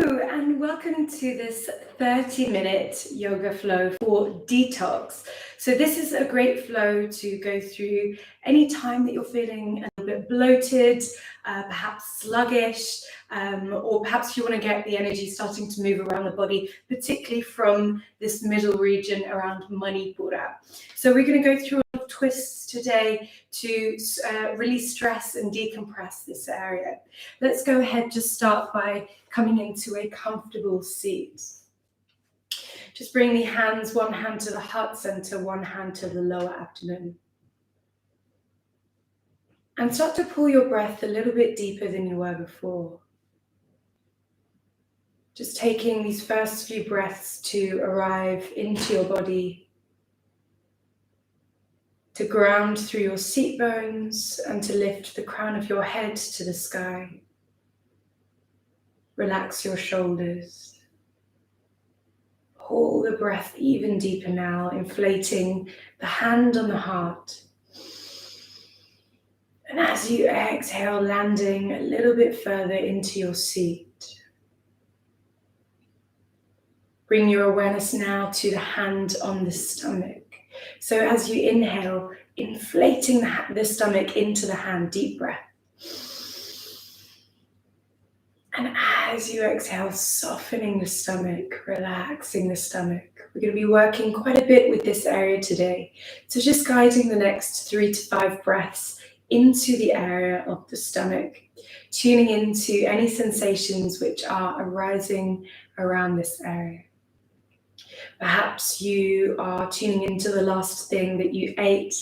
And welcome to this 30-minute yoga flow for detox. So this is a great flow to go through any time that you're feeling a little bit bloated, perhaps sluggish, or perhaps you want to get the energy starting to move around the body, particularly from this middle region around Manipura. So we're going to go through a lot of twists today to release stress and decompress this area. Let's go ahead, just start by coming into a comfortable seat. Just bring the hands, one hand to the heart center, one hand to the lower abdomen. And start to pull your breath a little bit deeper than you were before. Just taking these first few breaths to arrive into your body, to ground through your seat bones and to lift the crown of your head to the sky. Relax your shoulders. Pull the breath even deeper now, inflating the hand on the heart. And as you exhale, landing a little bit further into your seat. Bring your awareness now to the hand on the stomach. So as you inhale, inflating the stomach into the hand, deep breath. And as you exhale, softening the stomach, relaxing the stomach. We're going to be working quite a bit with this area today. So just guiding the next 3 to 5 breaths into the area of the stomach, tuning into any sensations which are arising around this area. Perhaps you are tuning into the last thing that you ate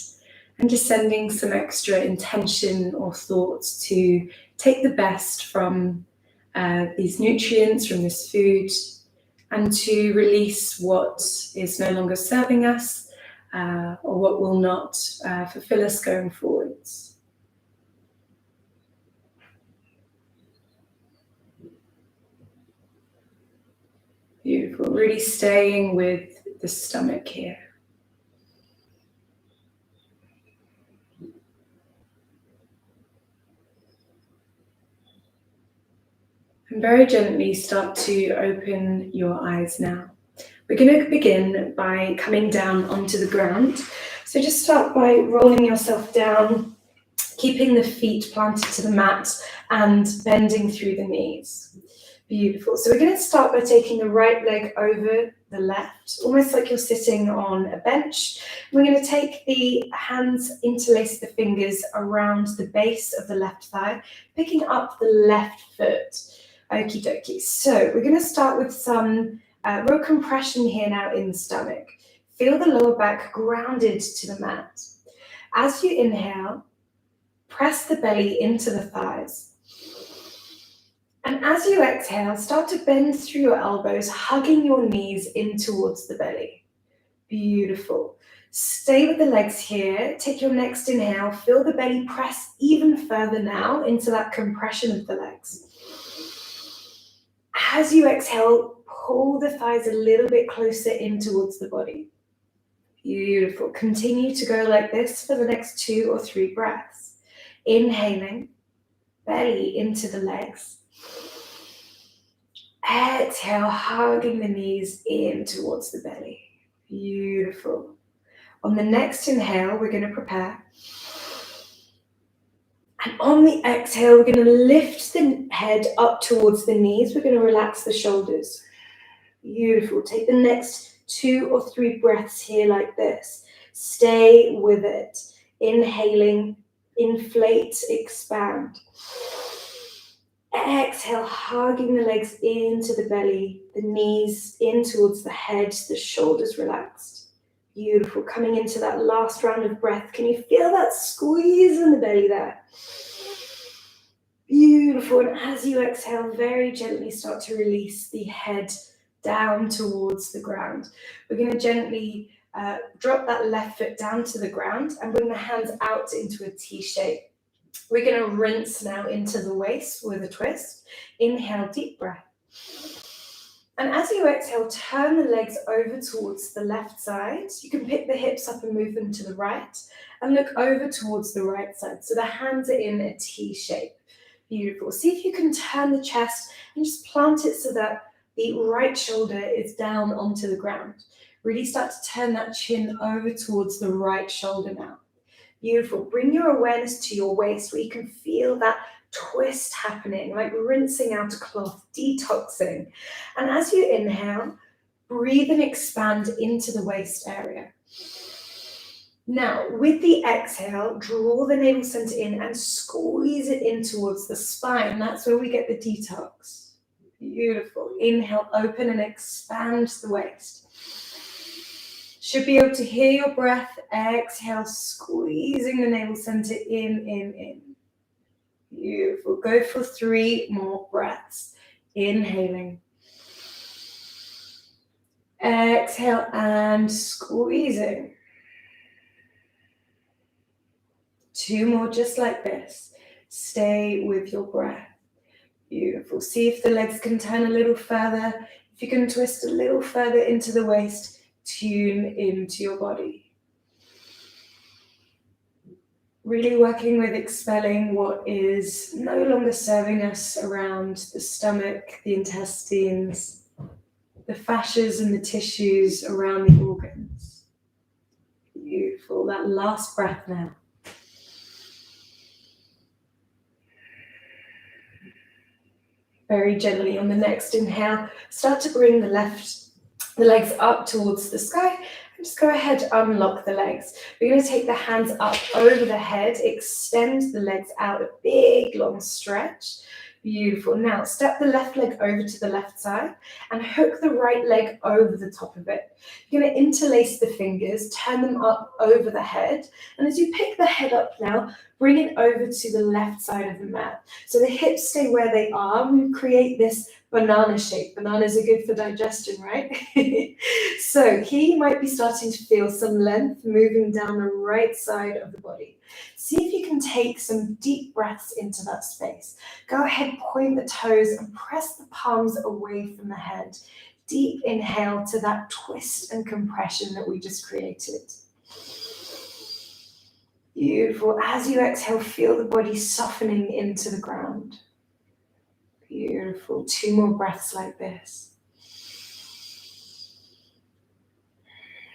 and just sending some extra intention or thoughts to take the best from these nutrients, from this food, and to release what is no longer serving us or what will not fulfill us going forwards. Beautiful, really staying with the stomach here. And very gently start to open your eyes now. We're going to begin by coming down onto the ground. So just start by rolling yourself down, keeping the feet planted to the mat and bending through the knees. Beautiful. So we're going to start by taking the right leg over the left, almost like you're sitting on a bench. We're going to take the hands, interlace the fingers around the base of the left thigh, picking up the left foot. Okie dokie. So we're going to start with some real compression here now in the stomach. Feel the lower back grounded to the mat. As you inhale, press the belly into the thighs. And as you exhale, start to bend through your elbows, hugging your knees in towards the belly. Beautiful. Stay with the legs here. Take your next inhale. Feel the belly press even further now into that compression of the legs. As you exhale, pull the thighs a little bit closer in towards the body. Beautiful. Continue to go like this for the next 2 or 3 breaths. Inhaling, belly into the legs. Exhale, hugging the knees in towards the belly. Beautiful. On the next inhale, we're going to prepare. And on the exhale, we're going to lift the head up towards the knees. We're going to relax the shoulders. Beautiful. Take the next 2 or 3 breaths here like this. Stay with it. Inhaling, inflate, expand. Exhale, hugging the legs into the belly, the knees in towards the head, the shoulders relaxed. Beautiful. Coming into that last round of breath. Can you feel that squeeze in the belly there? Beautiful. And as you exhale, very gently start to release the head down towards the ground. We're going to gently drop that left foot down to the ground and bring the hands out into a T shape. We're going to rinse now into the waist with a twist. Inhale, deep breath. And as you exhale, turn the legs over towards the left side. You can pick the hips up and move them to the right and look over towards the right side. So the hands are in a T shape. Beautiful. See if you can turn the chest and just plant it so that the right shoulder is down onto the ground. Really start to turn that chin over towards the right shoulder now. Beautiful. Bring your awareness to your waist where you can feel that twist happening, like rinsing out a cloth, detoxing. And as you inhale, breathe and expand into the waist area. Now, with the exhale, draw the navel center in and squeeze it in towards the spine. That's where we get the detox. Beautiful. Inhale, open and expand the waist. Should be able to hear your breath. Exhale, squeezing the navel center in. Beautiful. Go for 3 more breaths. Inhaling. Exhale and squeezing. 2 more just like this. Stay with your breath. Beautiful. See if the legs can turn a little further. If you can twist a little further into the waist, tune into your body. Really working with expelling what is no longer serving us around the stomach, the intestines, the fascias and the tissues around the organs. Beautiful. That last breath now. Very gently on the next inhale, start to bring the legs up towards the sky, and just go ahead, unlock the legs. We're going to take the hands up over the head, extend the legs out, a big long stretch. Beautiful. Now step the left leg over to the left side and hook the right leg over the top of it. You're going to interlace the fingers, turn them up over the head, and as you pick the head up now, bring it over to the left side of the mat. So the hips stay where they are. We create this banana shape. Bananas are good for digestion, right? So here you might be starting to feel some length moving down the right side of the body. See if you can take some deep breaths into that space. Go ahead, point the toes and press the palms away from the head. Deep inhale to that twist and compression that we just created. Beautiful. As you exhale, feel the body softening into the ground. Beautiful. 2 more breaths like this.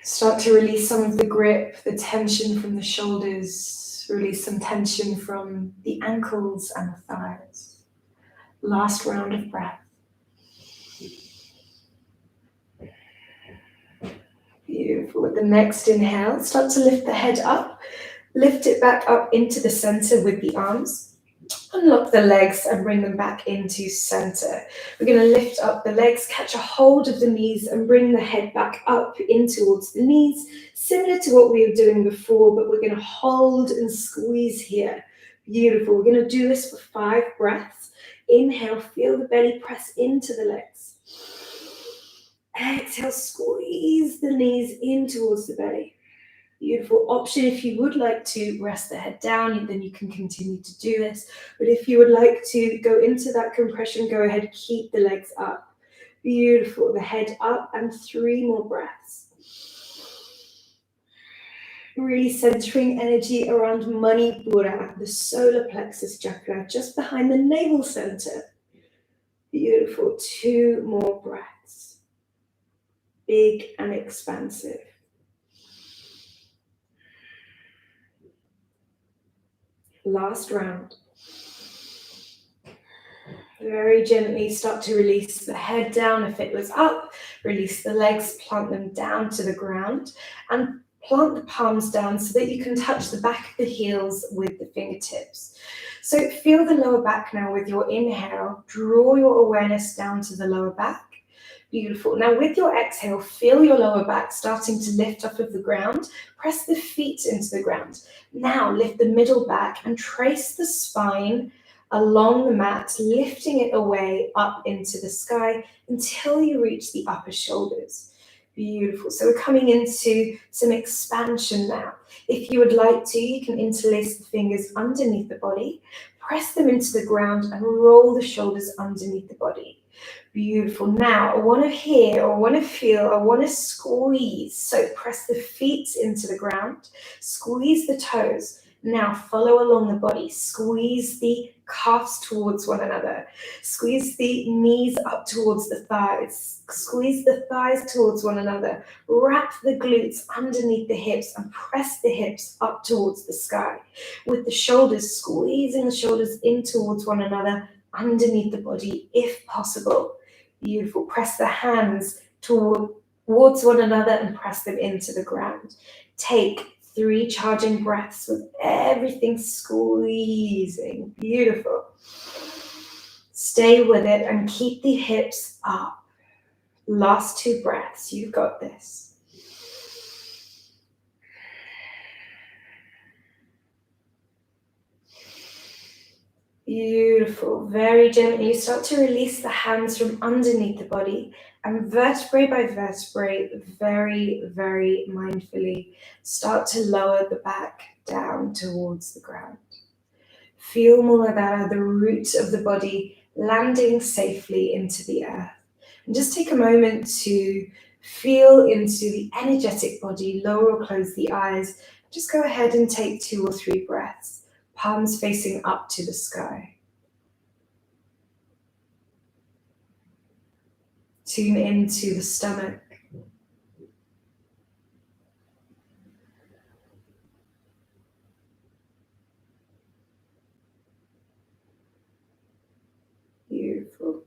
Start to release some of the grip, the tension from the shoulders. Release some tension from the ankles and the thighs. Last round of breath. Beautiful. With the next inhale, start to lift the head up. Lift it back up into the center with the arms. Unlock the legs and bring them back into center. We're going to lift up the legs, catch a hold of the knees and bring the head back up in towards the knees, similar to what we were doing before, but we're going to hold and squeeze here. Beautiful. We're going to do this for 5 breaths. Inhale, feel the belly press into the legs. Exhale, squeeze the knees in towards the belly. Beautiful. Option if you would like to rest the head down, then you can continue to do this. But if you would like to go into that compression, go ahead, keep the legs up. Beautiful. The head up and 3 more breaths. Really centering energy around Manipura, the solar plexus chakra, just behind the navel center. Beautiful. 2 more breaths. Big and expansive. Last round. Very gently start to release the head down if it was up. Release the legs, plant them down to the ground and plant the palms down so that you can touch the back of the heels with the fingertips. So feel the lower back now with your inhale. Draw your awareness down to the lower back. Beautiful. Now with your exhale, feel your lower back starting to lift off of the ground. Press the feet into the ground. Now lift the middle back and trace the spine along the mat, lifting it away up into the sky until you reach the upper shoulders. Beautiful. So we're coming into some expansion now. If you would like to, you can interlace the fingers underneath the body, press them into the ground and roll the shoulders underneath the body. Beautiful. Now I want to hear, or want to feel, I want to squeeze. So press the feet into the ground, squeeze the toes. Now follow along the body. Squeeze the calves towards one another. Squeeze the knees up towards the thighs. Squeeze the thighs towards one another. Wrap the glutes underneath the hips and press the hips up towards the sky. With the shoulders, squeezing the shoulders in towards one another, underneath the body if possible. Beautiful. Press the hands towards one another and press them into the ground. Take 3 charging breaths with everything squeezing. Beautiful. Stay with it and keep the hips up. Last 2 breaths. You've got this. Beautiful. Very gently, you start to release the hands from underneath the body, and vertebrae by vertebrae, very, very mindfully, start to lower the back down towards the ground. Feel Muladhara, the root of the body, landing safely into the earth. And just take a moment to feel into the energetic body, lower or close the eyes. Just go ahead and take 2 or 3 breaths. Palms facing up to the sky. Tune into the stomach. Beautiful.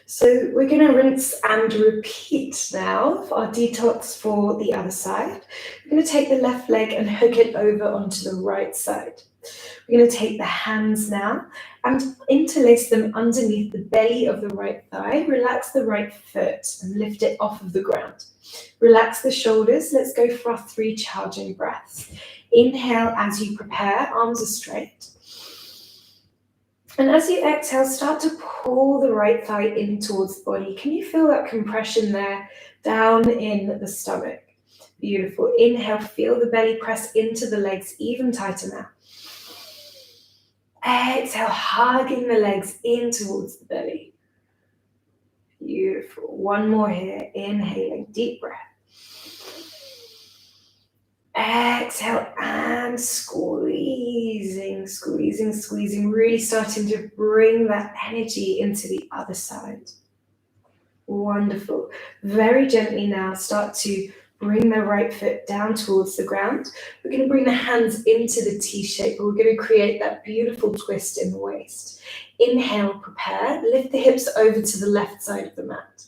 So we're going to rinse and repeat now for our detox for the other side. We're going to take the left leg and hook it over onto the right side. We're going to take the hands now and interlace them underneath the belly of the right thigh. Relax the right foot and lift it off of the ground. Relax the shoulders. Let's go for our 3 charging breaths. Inhale as you prepare, arms are straight. And as you exhale, start to pull the right thigh in towards the body. Can you feel that compression there down in the stomach? Beautiful. Inhale, feel the belly press into the legs even tighter now. Exhale, hugging the legs in towards the belly. Beautiful. One more here. Inhaling, deep breath. Exhale and squeezing, squeezing, squeezing. Really starting to bring that energy into the other side. Wonderful. Very gently now start to bring the right foot down towards the ground. We're going to bring the hands into the T-shape. We're going to create that beautiful twist in the waist. Inhale, prepare. Lift the hips over to the left side of the mat.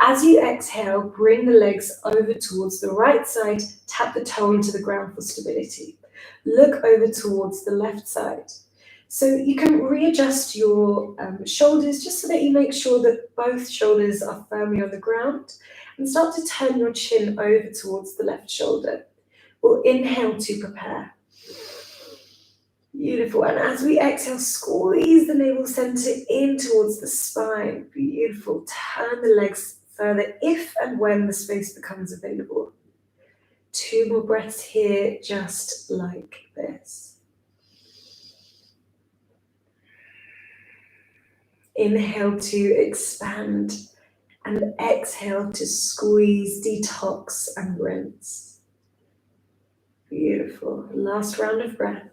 As you exhale, bring the legs over towards the right side. Tap the toe into the ground for stability. Look over towards the left side. So you can readjust your shoulders just so that you make sure that both shoulders are firmly on the ground. And start to turn your chin over towards the left shoulder. We'll inhale to prepare. Beautiful. And as we exhale, squeeze the navel center in towards the spine. Beautiful. Turn the legs further if and when the space becomes available. 2 more breaths here, just like this. Inhale to expand. And exhale to squeeze, detox, and rinse. Beautiful. Last round of breath.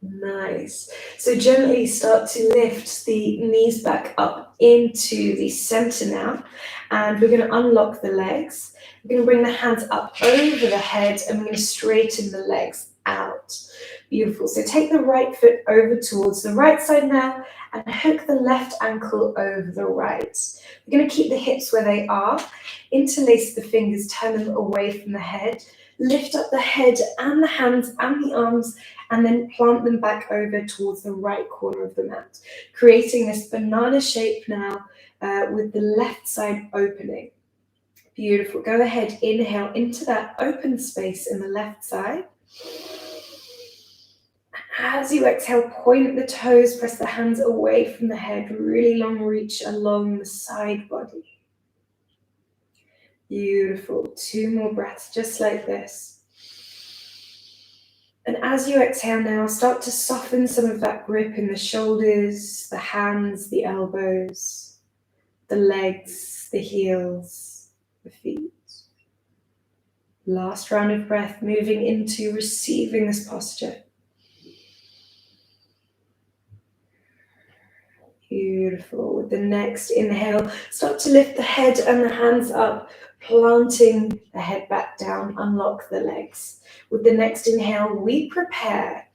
Nice. So gently start to lift the knees back up into the center now. And we're going to unlock the legs. We're going to bring the hands up over the head and we're going to straighten the legs out. Beautiful. So take the right foot over towards the right side now and hook the left ankle over the right. We're going to keep the hips where they are. Interlace the fingers, turn them away from the head. Lift up the head and the hands and the arms and then plant them back over towards the right corner of the mat, creating this banana shape now with the left side opening. Beautiful. Go ahead, inhale into that open space in the left side. As you exhale, point the toes, press the hands away from the head, really long reach along the side body. Beautiful. 2 more breaths, just like this. And as you exhale now, start to soften some of that grip in the shoulders, the hands, the elbows, the legs, the heels, the feet. Last round of breath, moving into receiving this posture. Beautiful. With the next inhale, start to lift the head and the hands up, planting the head back down, unlock the legs. With the next inhale, we prepare.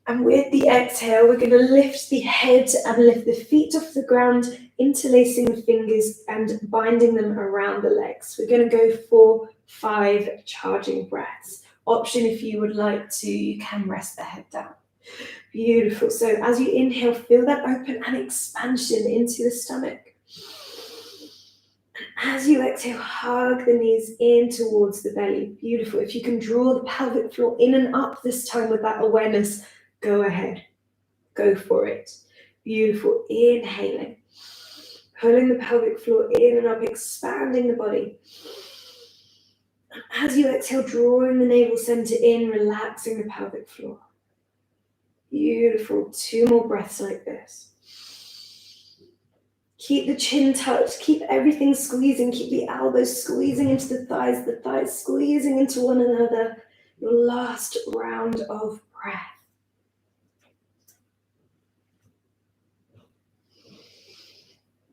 And with the exhale, we're going to lift the head and lift the feet off the ground, interlacing the fingers and binding them around the legs. We're going to go for 5 charging breaths. Option if you would like to, you can rest the head down. Beautiful. So as you inhale, feel that open and expansion into the stomach. As you exhale, hug the knees in towards the belly. Beautiful. If you can draw the pelvic floor in and up this time with that awareness, go ahead. Go for it. Beautiful. Inhaling. Pulling the pelvic floor in and up, expanding the body. As you exhale, drawing the navel center in, relaxing the pelvic floor. Beautiful. 2 more breaths like this. Keep the chin tucked. Keep everything squeezing. Keep the elbows squeezing into the thighs squeezing into one another. Your last round of breath.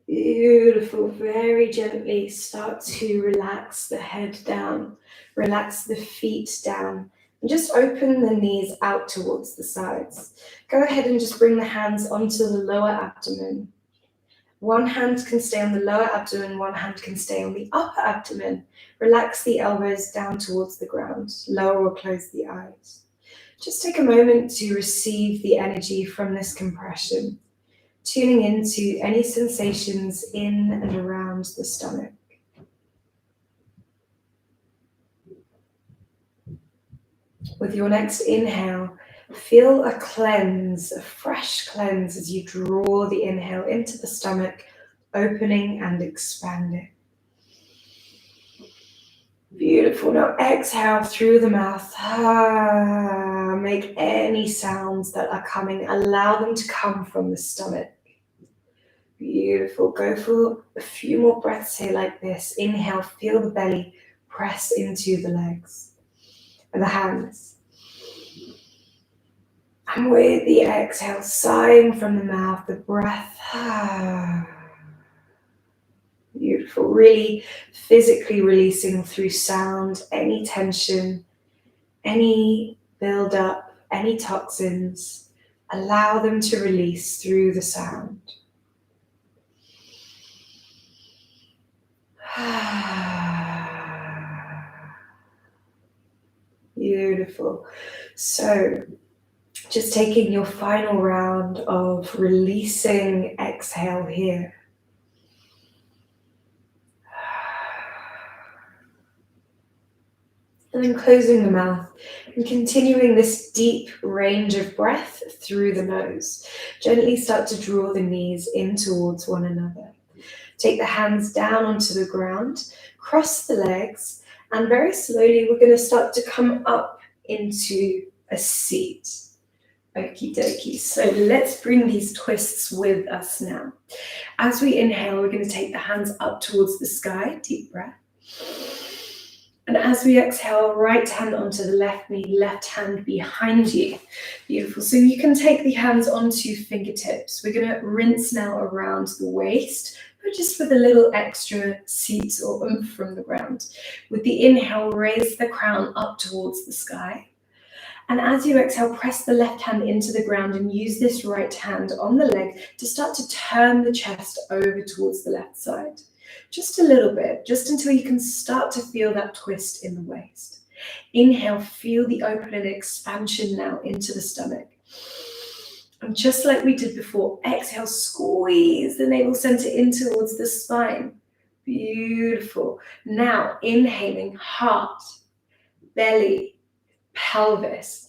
Beautiful. Very gently start to relax the head down. Relax the feet down. And just open the knees out towards the sides. Go ahead and just bring the hands onto the lower abdomen. One hand can stay on the lower abdomen, one hand can stay on the upper abdomen. Relax the elbows down towards the ground. Lower or close the eyes. Just take a moment to receive the energy from this compression, tuning into any sensations in and around the stomach. With your next inhale, feel a cleanse, a fresh cleanse as you draw the inhale into the stomach, opening and expanding. Beautiful. Now exhale through the mouth. Make any sounds that are coming, allow them to come from the stomach. Beautiful. Go for a few more breaths here like this. Inhale, feel the belly press into the legs and the hands. And with the exhale, sighing from the mouth, the breath. Beautiful. Really physically releasing through sound any tension, any build-up, any toxins. Allow them to release through the sound. Beautiful. So, just taking your final round of releasing exhale here. And then closing the mouth and continuing this deep range of breath through the nose. Gently start to draw the knees in towards one another. Take the hands down onto the ground, cross the legs, and very slowly we're going to start to come up into a seat. Okie dokie. So let's bring these twists with us now. As we inhale, we're going to take the hands up towards the sky, deep breath. And as we exhale, right hand onto the left knee, left hand behind you. Beautiful. So you can take the hands onto fingertips. We're going to rinse now around the waist, but just with a little extra seat or oomph from the ground. With the inhale, raise the crown up towards the sky. And as you exhale, press the left hand into the ground and use this right hand on the leg to start to turn the chest over towards the left side. Just a little bit, just until you can start to feel that twist in the waist. Inhale, feel the open and expansion now into the stomach. And just like we did before, exhale, squeeze the navel center in towards the spine. Beautiful. Now, inhaling, heart, belly, pelvis.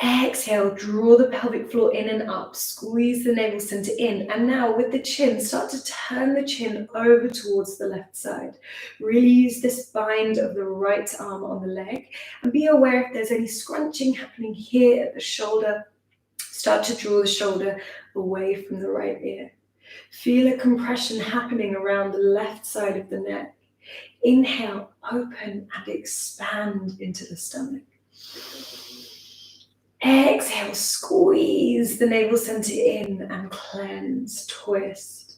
Exhale, draw the pelvic floor in and up, squeeze the navel center in, and now with the chin, start to turn the chin over towards the left side. Really use this bind of the right arm on the leg, and be aware if there's any scrunching happening here at the shoulder. Start to draw the shoulder away from the right ear. Feel a compression happening around the left side of the neck. Inhale, open and expand into the stomach. Exhale, squeeze the navel center in and cleanse, twist.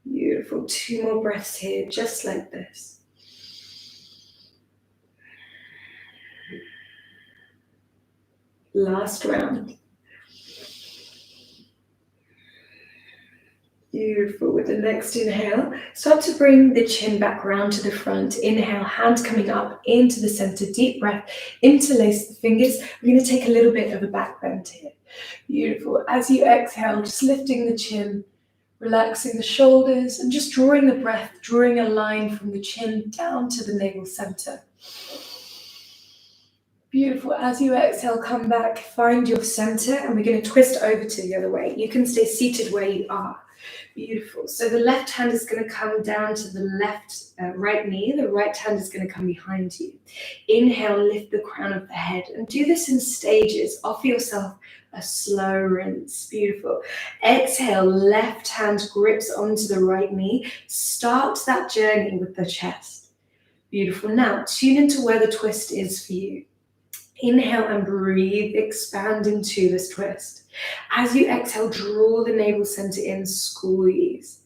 Beautiful. 2 more breaths here, just like this. Last round. Beautiful. With the next inhale, start to bring the chin back round to the front. Inhale, hand coming up into the center. Deep breath, interlace the fingers. We're going to take a little bit of a back bend here. Beautiful. As you exhale, just lifting the chin, relaxing the shoulders, and just drawing the breath, drawing a line from the chin down to the navel center. Beautiful. As you exhale, come back, find your center, and we're going to twist over to the other way. You can stay seated where you are. Beautiful. So the left hand is going to come down to the right knee. The right hand is going to come behind you. Inhale, lift the crown of the head, and do this in stages. Offer yourself a slow rinse. Beautiful. Exhale, left hand grips onto the right knee. Start that journey with the chest. Beautiful. Now, tune into where the twist is for you. Inhale and breathe, expand into this twist. As you exhale, draw the navel center in, squeeze.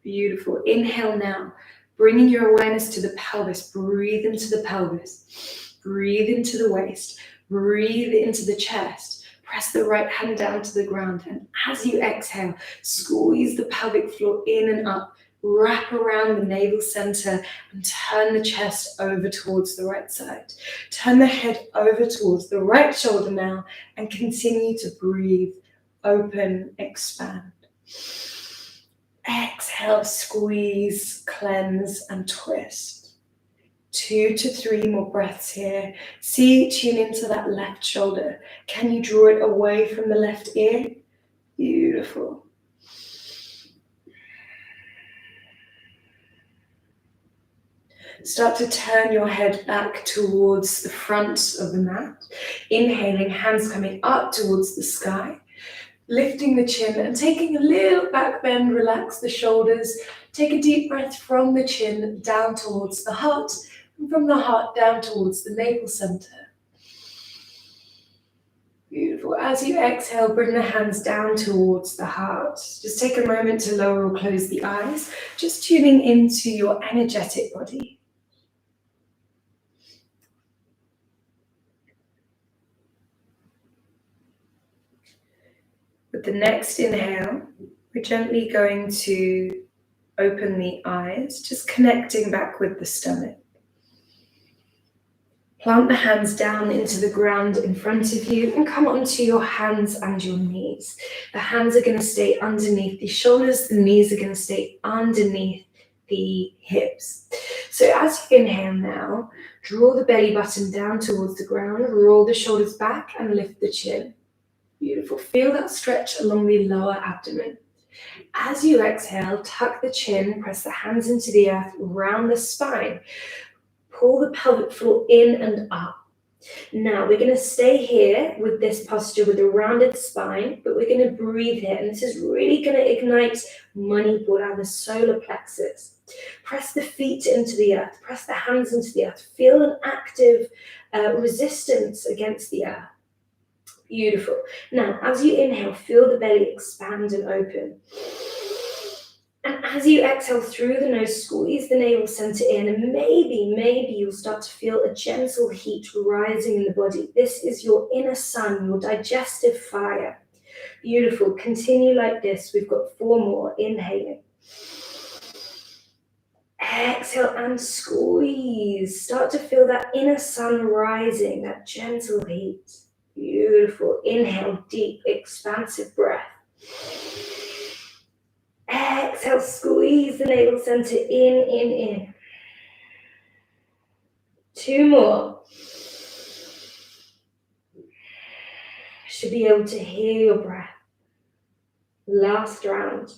Beautiful. Inhale now, bringing your awareness to the pelvis. Breathe into the pelvis. Breathe into the waist. Breathe into the chest. Press the right hand down to the ground. And as you exhale, squeeze the pelvic floor in and up. Wrap around the navel center and turn the chest over towards the right side. Turn the head over towards the right shoulder now and continue to breathe. Open, expand. Exhale, squeeze, cleanse, and twist. 2 to 3 more breaths here. Tune into that left shoulder. Can you draw it away from the left ear? Beautiful. Start to turn your head back towards the front of the mat. Inhaling, hands coming up towards the sky. Lifting the chin and taking a little back bend, relax the shoulders. Take a deep breath from the chin down towards the heart, and from the heart down towards the navel center. Beautiful. As you exhale, bring the hands down towards the heart. Just take a moment to lower or close the eyes, just tuning into your energetic body. With the next inhale, we're gently going to open the eyes, just connecting back with the stomach. Plant the hands down into the ground in front of you and come onto your hands and your knees. The hands are going to stay underneath the shoulders, the knees are going to stay underneath the hips. So as you inhale now, draw the belly button down towards the ground, roll the shoulders back and lift the chin. Beautiful. Feel that stretch along the lower abdomen. As you exhale, tuck the chin, press the hands into the earth, round the spine. Pull the pelvic floor in and up. Now we're going to stay here with this posture with a rounded spine, but we're going to breathe here. And this is really going to ignite Manipura, the solar plexus. Press the feet into the earth. Press the hands into the earth. Feel an active resistance against the earth. Beautiful. Now, as you inhale, feel the belly expand and open. And as you exhale through the nose, squeeze the navel center in, and maybe you'll start to feel a gentle heat rising in the body. This is your inner sun, your digestive fire. Beautiful. Continue like this. We've got 4 more. Inhaling. Exhale and squeeze. Start to feel that inner sun rising, that gentle heat. Beautiful. Inhale, deep, expansive breath. Exhale, squeeze the navel center in. 2 more. Should be able to hear your breath. Last round.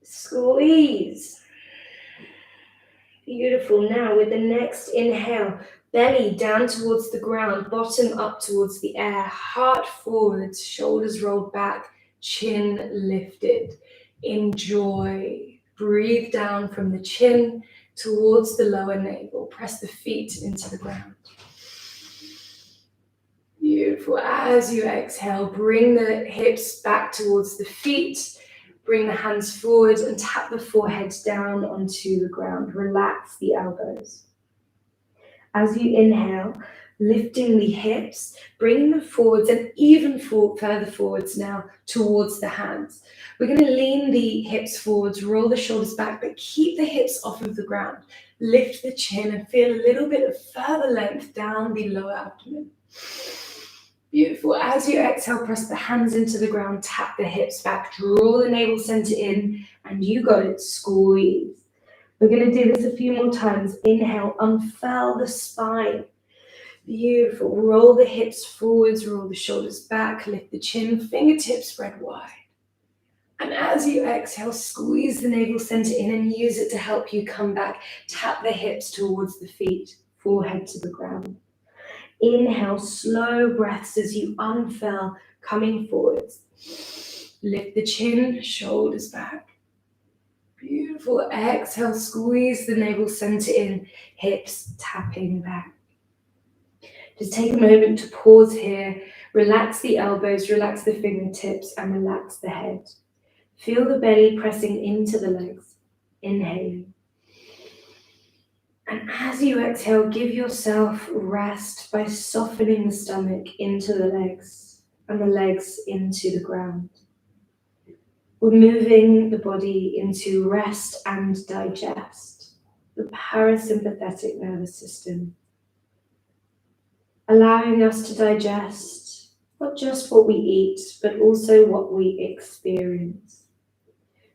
Squeeze. Beautiful. Now with the next inhale, belly down towards the ground, bottom up towards the air, heart forwards, shoulders rolled back, chin lifted. Enjoy. Breathe down from the chin towards the lower navel. Press the feet into the ground. Beautiful. As you exhale, bring the hips back towards the feet. Bring the hands forward and tap the forehead down onto the ground. Relax the elbows. As you inhale, lifting the hips, bringing them forwards and even further forwards now towards the hands. We're going to lean the hips forwards, roll the shoulders back, but keep the hips off of the ground. Lift the chin and feel a little bit of further length down the lower abdomen. Beautiful. As you exhale, press the hands into the ground, tap the hips back, draw the navel center in, and you got it, squeeze. We're going to do this a few more times. Inhale, unfurl the spine. Beautiful. Roll the hips forwards, roll the shoulders back, lift the chin, fingertips spread wide. And as you exhale, squeeze the navel center in and use it to help you come back. Tap the hips towards the feet, forehead to the ground. Inhale, slow breaths as you unfurl, coming forwards. Lift the chin, shoulders back. Beautiful. Exhale, squeeze the navel center in, hips tapping back. Just take a moment to pause here. Relax the elbows, relax the fingertips, and relax the head. Feel the belly pressing into the legs. Inhaling. And as you exhale, give yourself rest by softening the stomach into the legs and the legs into the ground. We're moving the body into rest and digest, the parasympathetic nervous system, allowing us to digest not just what we eat, but also what we experience.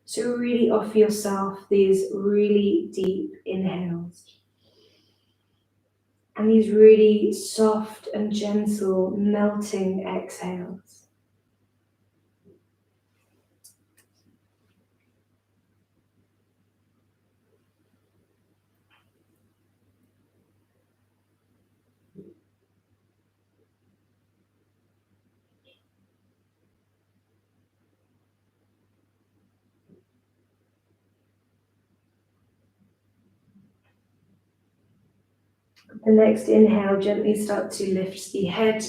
So really offer yourself these really deep inhales and these really soft and gentle melting exhales. The next inhale, gently start to lift the head,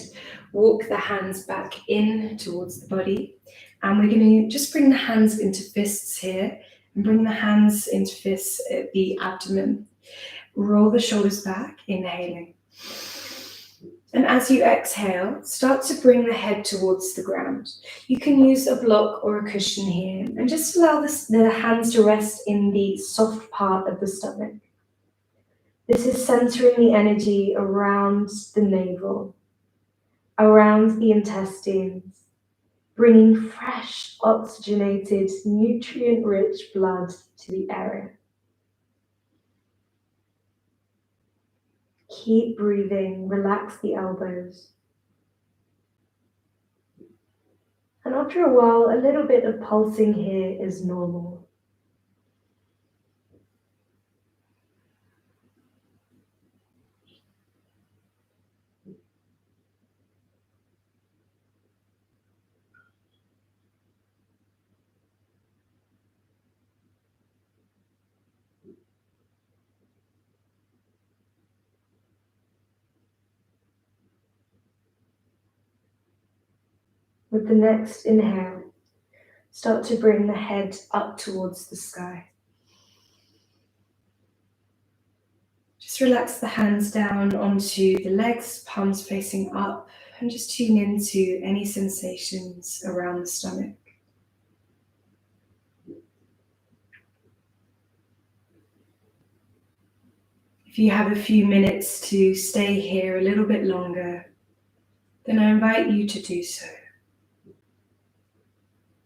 walk the hands back in towards the body. And we're going to just bring the hands into fists here and bring the hands into fists at the abdomen. Roll the shoulders back, inhaling. And as you exhale, start to bring the head towards the ground. You can use a block or a cushion here and just allow the hands to rest in the soft part of the stomach. This is centering the energy around the navel, around the intestines, bringing fresh, oxygenated, nutrient-rich blood to the area. Keep breathing, relax the elbows. And after a while, a little bit of pulsing here is normal. With the next inhale, start to bring the head up towards the sky. Just relax the hands down onto the legs, palms facing up, and just tune into any sensations around the stomach. If you have a few minutes to stay here a little bit longer, then I invite you to do so.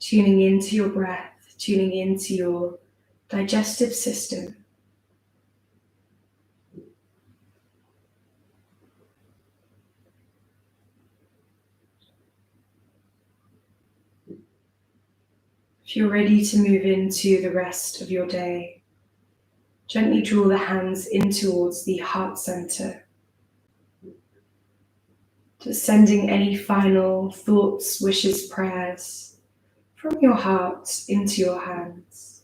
Tuning into your breath, tuning into your digestive system. If you're ready to move into the rest of your day, gently draw the hands in towards the heart center. Just sending any final thoughts, wishes, prayers from your heart into your hands.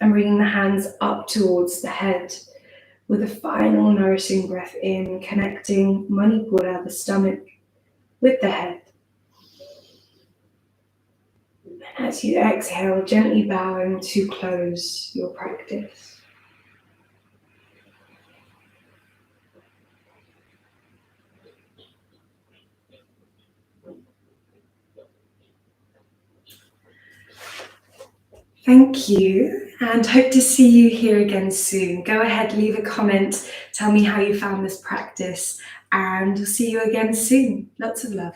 And bringing the hands up towards the head with a final nourishing breath in, connecting Manipura, the stomach, with the head. And as you exhale, gently bowing to close your practice. Thank you, and hope to see you here again soon. Go ahead, leave a comment, tell me how you found this practice, and we'll see you again soon. Lots of love.